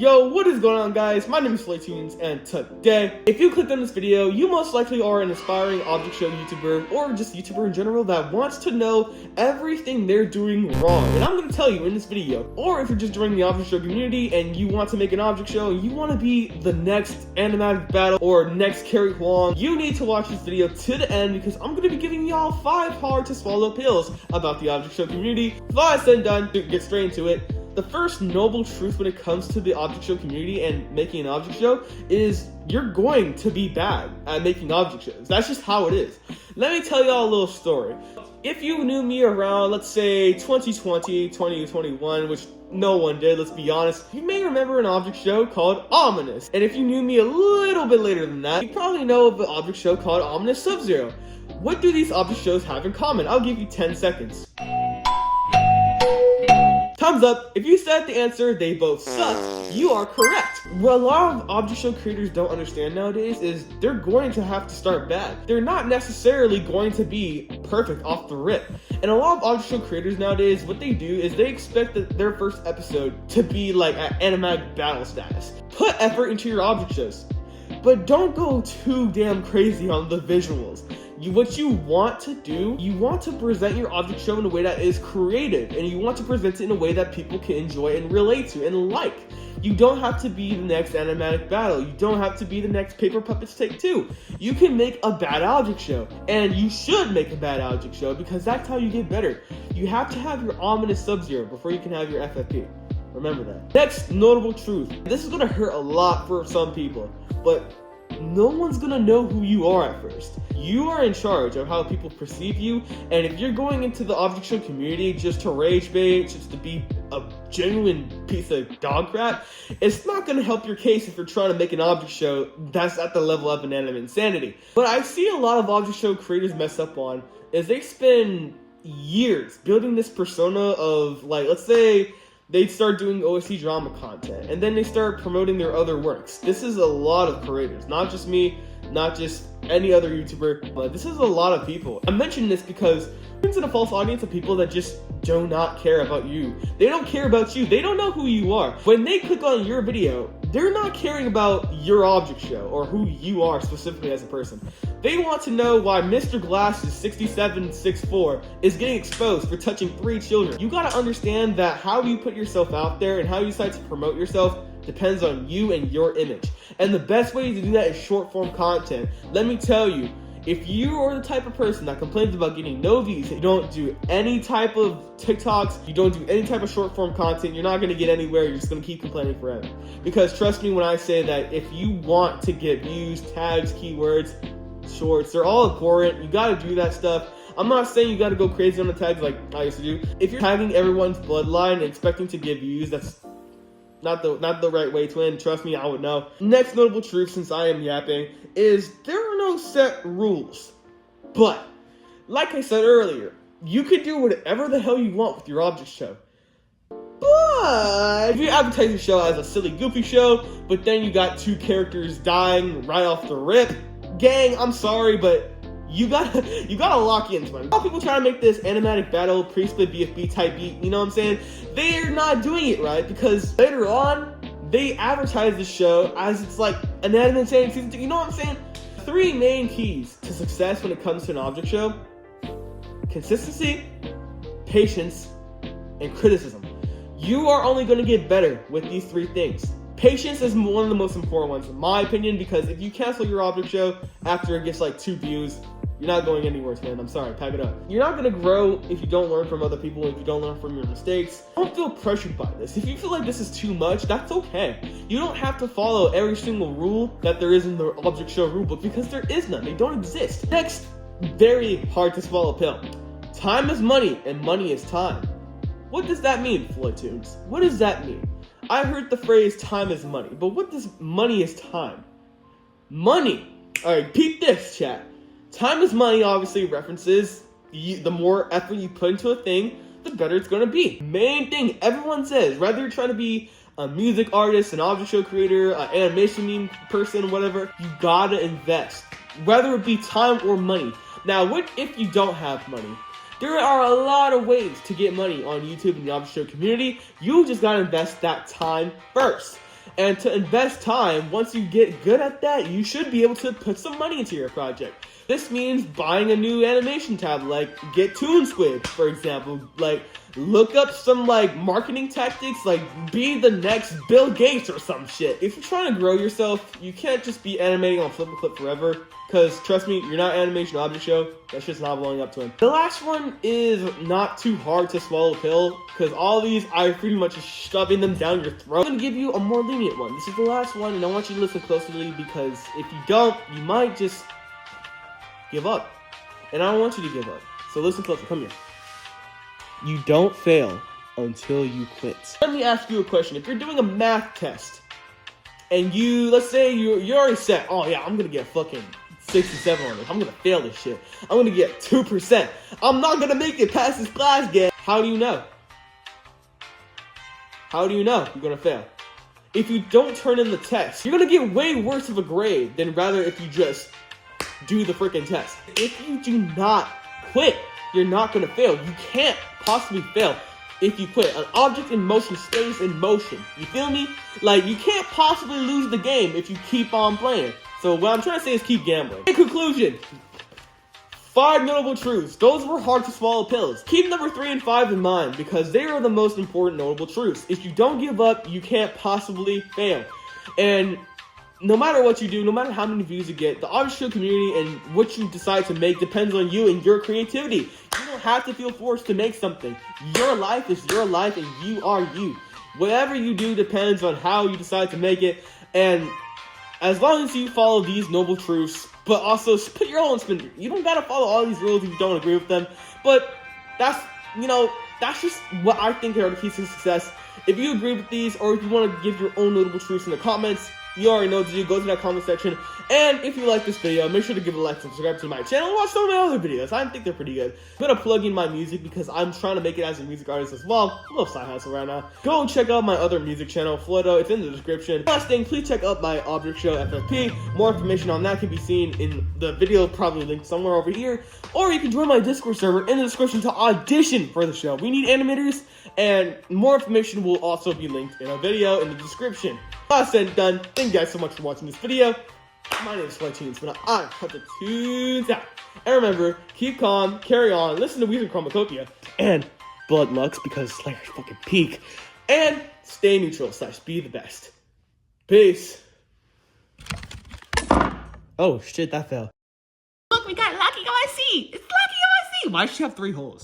Yo, what is going on, guys? My name is Flaytunes, and today, if you clicked on this video, you most likely are an aspiring object show YouTuber, or just YouTuber in general that wants to know everything they're doing wrong. And I'm going to tell you in this video. Or if you're just joining the object show community and you want to make an object show and you want to be the next animatic battle or next Carrie Huang, you need to watch this video to the end because I'm going to be giving y'all 5 hard to swallow pills about the object show community. Before I said and done, to get straight into it. The first noble truth when it comes to the object show community and making an object show is you're going to be bad at making object shows. That's just how it is. Let me tell y'all a little story. If you knew me around, let's say 2020, 2021, which no one did, let's be honest, you may remember an object show called Ominous. And if you knew me a little bit later than that, you probably know of an object show called Ominous Sub-Zero. What do these object shows have in common? I'll give you 10 seconds. Thumbs up. If you said the answer, they both suck, you are correct. What a lot of object show creators don't understand nowadays is they're going to have to start bad. They're not necessarily going to be perfect off the rip. And a lot of object show creators nowadays, what they do is they expect their first episode to be like at animatic battle status. Put effort into your object shows, but don't go too damn crazy on the visuals. What you want to do, you want to present your object show in a way that is creative, and you want to present it in a way that people can enjoy and relate to and like. You don't have to be the next animatic battle. You don't have to be the next Paper Puppets Take 2. You can make a bad object show, and you should make a bad object show because that's how you get better. You have to have your Ominous Sub-Zero before you can have your FFP. Remember that. Next notable truth. This is going to hurt a lot for some people, but no one's gonna know who you are at first. You are in charge of how people perceive you, and if you're going into the object show community just to rage bait, just to be a genuine piece of dog crap, it's not gonna help your case if you're trying to make an object show that's at the level of inanimate insanity. What I see a lot of object show creators mess up on is they spend years building this persona of, like, let's say they start doing OST drama content, and then they start promoting their other works. This is a lot of creators, not just me, not just any other YouTuber, but this is a lot of people. I'm mentioning this because it's in a false audience of people that just do not care about you. They don't care about you. They don't know who you are. When they click on your video, they're not caring about your object show or who you are specifically as a person. They want to know why Mr. Glass's 6764 is getting exposed for touching 3 children. You gotta understand that how you put yourself out there and how you decide to promote yourself depends on you and your image. And the best way to do that is short form content. Let me tell you, if you are the type of person that complains about getting no views, you don't do any type of TikToks, you don't do any type of short form content, you're not going to get anywhere, you're just going to keep complaining forever. Because trust me when I say that if you want to get views, tags, keywords, shorts, they're all important. You got to do that stuff. I'm not saying you got to go crazy on the tags like I used to do. If you're tagging everyone's bloodline and expecting to get views, that's not the right way, twin. Trust me, I would know. Next notable truth, since I am yapping, is there are no set rules. But, like I said earlier, you can do whatever the hell you want with your object show. But if you advertise your show as a silly, goofy show, but then you got 2 characters dying right off the rip, gang, I'm sorry, but you gotta lock into it. A lot of people try to make this animatic battle pre-split BFB type beat, you know what I'm saying? They're not doing it right because later on, they advertise the show as it's like Inanimate Insanity Season 2, you know what I'm saying? 3 main keys to success when it comes to an object show: consistency, patience, and criticism. You are only gonna get better with these 3 things. Patience is one of the most important ones in my opinion, because if you cancel your object show after it gets like 2 views, you're not going anywhere, man. I'm sorry, pack it up. You're not gonna grow if you don't learn from other people, if you don't learn from your mistakes. Don't feel pressured by this. If you feel like this is too much, that's okay. You don't have to follow every single rule that there is in the object show rulebook because there is none. They don't exist. Next, very hard to swallow pill. Time is money and money is time. What does that mean, Flaytunes? What does that mean? I heard the phrase time is money, but what does money is time? Money. Alright, peep this, chat. Time is money obviously references the more effort you put into a thing, the better it's going to be. Main thing everyone says, whether you're trying to be a music artist, an object show creator, an animation meme person, whatever, you gotta invest. Whether it be time or money. Now, what if you don't have money? There are a lot of ways to get money on YouTube and the object show community. You just gotta invest that time first. And to invest time, once you get good at that, you should be able to put some money into your project. This means buying a new animation tab, like get Toon Squid, for example. Like, look up some, like, marketing tactics, like, be the next Bill Gates or some shit. If you're trying to grow yourself, you can't just be animating on Flip and Clip forever. Because, trust me, you're not animation object show. That shit's not blowing up to him. The last one is not too hard to swallow a pill. Because all these, I pretty much just shoving them down your throat. I'm going to give you a more lenient one. This is the last one, and I want you to listen closely. Because if you don't, you might just give up. And I don't want you to give up. So listen closely. Come here. You don't fail until you quit. Let me ask you a question. If you're doing a math test, and let's say you're already set, oh yeah, I'm going to get fucking 67 on it. I'm gonna fail this shit. I'm gonna get 2%. I'm not gonna make it past this class yet. How do you know? How do you know you're gonna fail? If you don't turn in the test, you're gonna get way worse of a grade than rather if you just do the freaking test. If you do not quit, you're not gonna fail. You can't possibly fail if you quit. An object in motion stays in motion. You feel me? Like, you can't possibly lose the game if you keep on playing. So what I'm trying to say is keep gambling. In conclusion, 5 notable truths. Those were hard to swallow pills. Keep number 3 and 5 in mind because they are the most important notable truths. If you don't give up, you can't possibly fail. And no matter what you do, no matter how many views you get, the object show community and what you decide to make depends on you and your creativity. You don't have to feel forced to make something. Your life is your life and you are you. Whatever you do depends on how you decide to make it. And as long as you follow these noble truths, but also put your own spin. You don't gotta follow all these rules if you don't agree with them. But that's just what I think are the keys to success. If you agree with these, or if you want to give your own notable truths in the comments, you already know what to do. Go to that comment section. And if you like this video, make sure to give it a like, subscribe to my channel, and watch some of my other videos. I think they're pretty good. I'm gonna plug in my music because I'm trying to make it as a music artist as well. A little side hustle right now. Go check out my other music channel, Flodo. It's in the description. Last thing, please check out my object show FFP. More information on that can be seen in the video, probably linked somewhere over here. Or you can join my Discord server in the description to audition for the show. We need animators, and more information will also be linked in a video in the description. Last and done. Thank you guys so much for watching this video. My name is Tunes, but I cut the tunes out. And remember, keep calm, carry on, listen to Weezer Chromacopia, and Blood Lux because Slayer's fucking peak. And stay neutral / be the best. Peace. Oh shit, that fell. Look, we got Lucky OIC. It's Lucky OIC. Why does she have 3 holes?